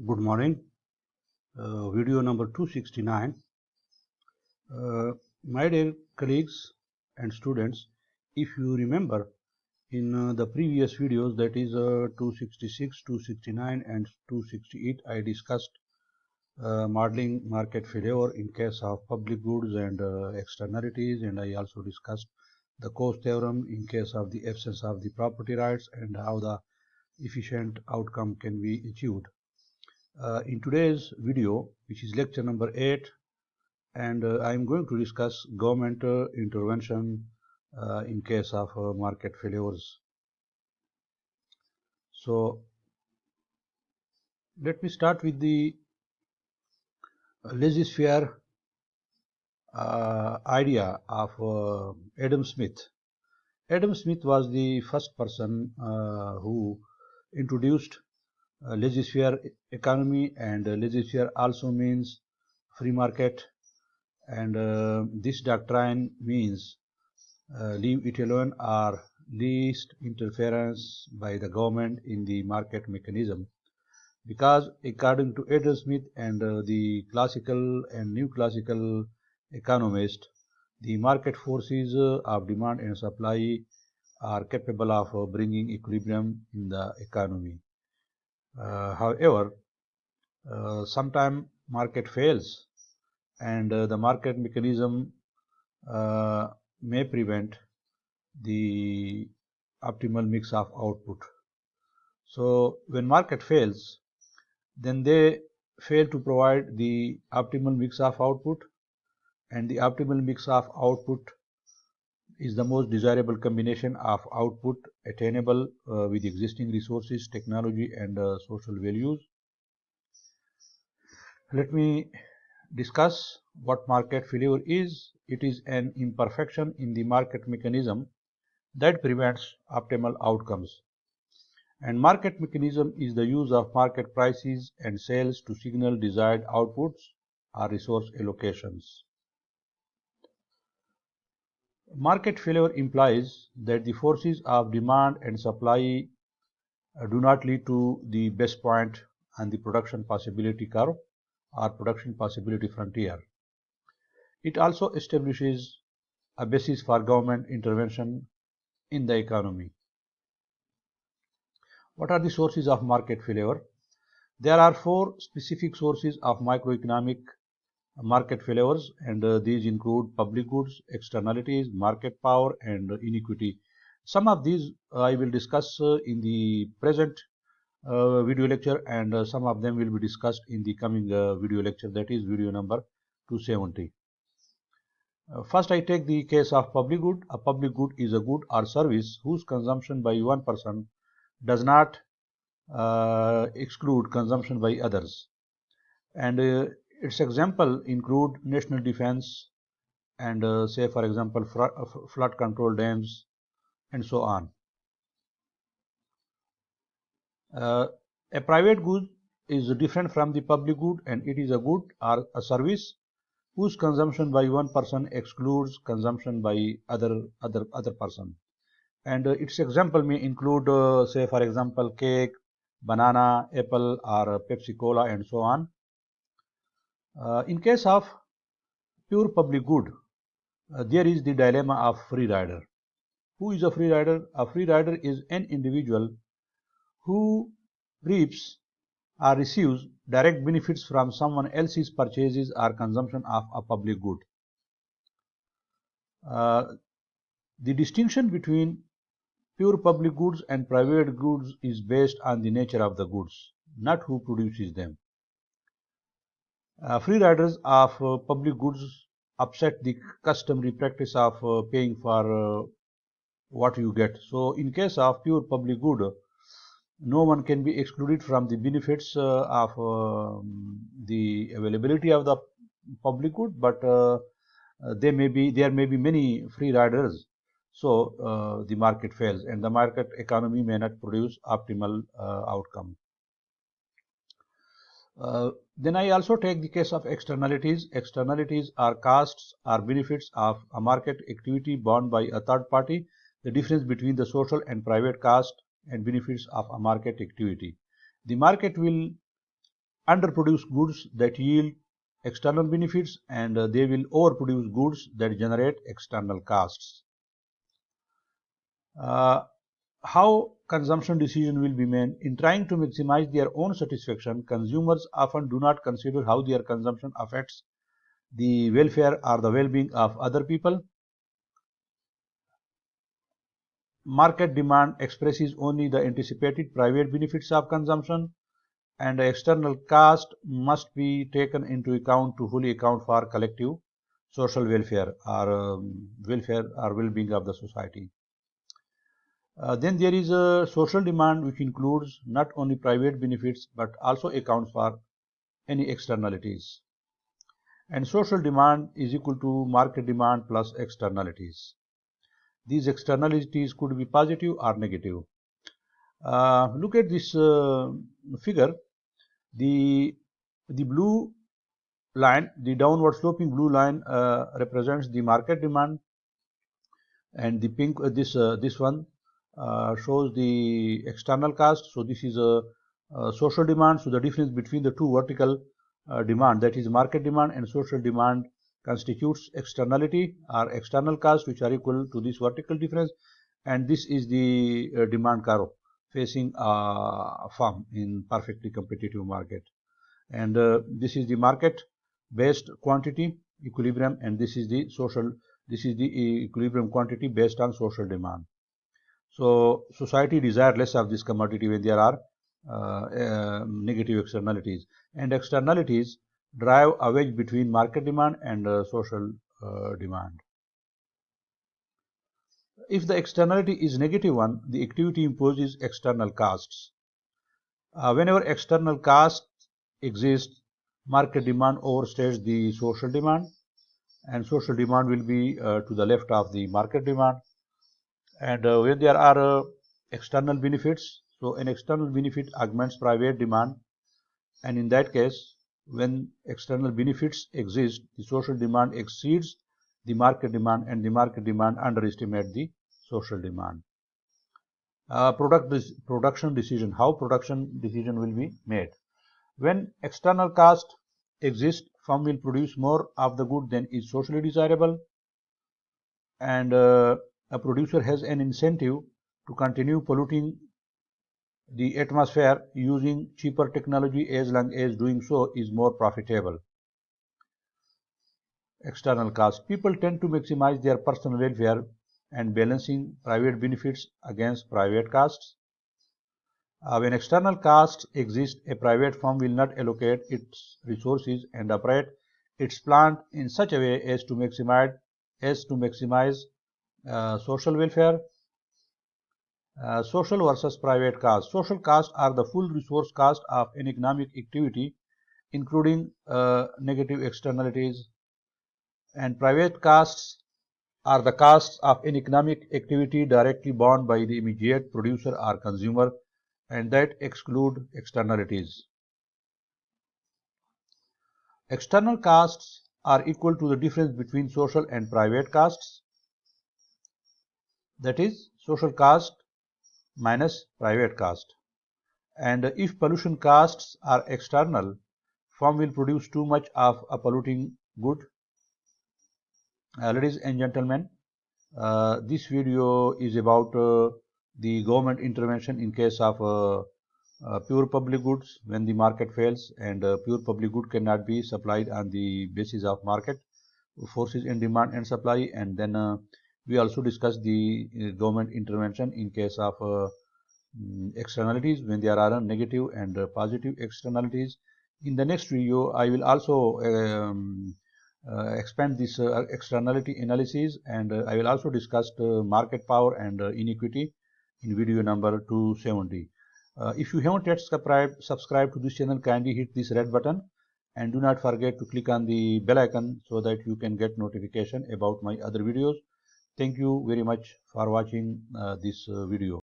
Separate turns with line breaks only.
Good morning. Video number 269. My dear colleagues and students, if you remember in the previous videos, that is 266, 269 and 268, I discussed modeling market failure in case of public goods and externalities, and I also discussed the Coase theorem in case of the absence of the property rights and how the efficient outcome can be achieved. In today's video, which is lecture number 8, and I am going to discuss government intervention in case of market failures. So let me start with the laissez-faire idea of Adam Smith. Adam Smith was the first person who introduced laissez-faire economy, and laissez-faire also means free market, and this doctrine means leave it alone or least interference by the government in the market mechanism, because according to Adam Smith and the classical and new classical economists, the market forces of demand and supply are capable of bringing equilibrium in the economy. However, sometimes market fails, and the market mechanism may prevent the optimal mix of output. So when market fails, then they fail to provide the optimal mix of output, and the optimal mix of output is the most desirable combination of output attainable with existing resources, technology, and social values. Let me discuss what market failure is. It is an imperfection in the market mechanism that prevents optimal outcomes. And market mechanism is the use of market prices and sales to signal desired outputs or resource allocations. Market failure implies that the forces of demand and supply do not lead to the best point on the production possibility curve or production possibility frontier. It also establishes a basis for government intervention in the economy. What are the sources of market failure? There are 4 specific sources of microeconomic market failures, and these include public goods, externalities, market power, and inequity. Some of these I will discuss in the present video lecture, and some of them will be discussed in the coming video lecture, that is video number 270. First, I take the case of public good. A public good is a good or service whose consumption by one person does not exclude consumption by others, and its example include national defense and say for example flood control dams and so on. A private good is different from the public good, and it is a good or a service whose consumption by one person excludes consumption by other person, and its example may include say for example cake, banana, apple, or Pepsi Cola, and so on. In case of pure public good, there is the dilemma of free rider. Who is a free rider? A free rider is an individual who reaps or receives direct benefits from someone else's purchases or consumption of a public good. The distinction between pure public goods and private goods is based on the nature of the goods, not who produces them. Free riders of public goods upset the customary practice of paying for what you get. So in case of pure public good, no one can be excluded from the benefits of the availability of the public good, but there may be many free riders, so the market fails and the market economy may not produce optimal outcome. Then I also take the case of externalities. Externalities are costs or benefits of a market activity borne by a third party, the difference between the social and private cost and benefits of a market activity. The market will underproduce goods that yield external benefits, and they will overproduce goods that generate external costs. How consumption decision will be made? In trying to maximize their own satisfaction, consumers often do not consider how their consumption affects the welfare or the well-being of other people. Market demand expresses only the anticipated private benefits of consumption, and the external cost must be taken into account to fully account for collective social welfare or well-being of the society. Then there is a social demand, which includes not only private benefits but also accounts for any externalities. And social demand is equal to market demand plus externalities. These externalities could be positive or negative. Look at this figure. The blue line, the downward sloping blue line, represents the market demand, and the pink this one shows the external cost. So this is a social demand. So the difference between the two vertical demand, that is market demand and social demand, constitutes externality or external cost, which are equal to this vertical difference, and this is the demand curve facing a firm in perfectly competitive market. And this is the market based quantity equilibrium, and this is the equilibrium quantity based on social demand. So society desires less of this commodity when there are negative externalities, and externalities drive a wedge between market demand and social demand. If the externality is negative one, the activity imposes external costs. Whenever external costs exist, market demand overstates the social demand, and social demand will be to the left of the market demand. And when there are external benefits, so an external benefit augments private demand, and in that case, when external benefits exist, the social demand exceeds the market demand, and the market demand underestimates the social demand. Production decision. How production decision will be made? When external cost exists, firm will produce more of the good than is socially desirable, and a producer has an incentive to continue polluting the atmosphere using cheaper technology as long as doing so is more profitable. External cost. People tend to maximize their personal welfare and balancing private benefits against private costs. When external costs exist, a private firm will not allocate its resources and operate its plant in such a way as to maximize social welfare. Social versus private costs. Social costs are the full resource cost of an economic activity, including negative externalities, and private costs are the costs of an economic activity directly borne by the immediate producer or consumer, and that exclude externalities. External costs are equal to the difference between social and private costs, that is social cost minus private cost. And if pollution costs are external, firm will produce too much of a polluting good. Ladies and gentlemen, this video is about the government intervention in case of pure public goods when the market fails, and pure public good cannot be supplied on the basis of market forces in demand and supply. And then we also discuss the government intervention in case of externalities when there are negative and positive externalities. In the next video, I will also expand this externality analysis, and I will also discuss market power and inequity in video number 270. If you haven't yet subscribed to this channel, kindly hit this red button, and do not forget to click on the bell icon so that you can get notification about my other videos. Thank you very much for watching this video.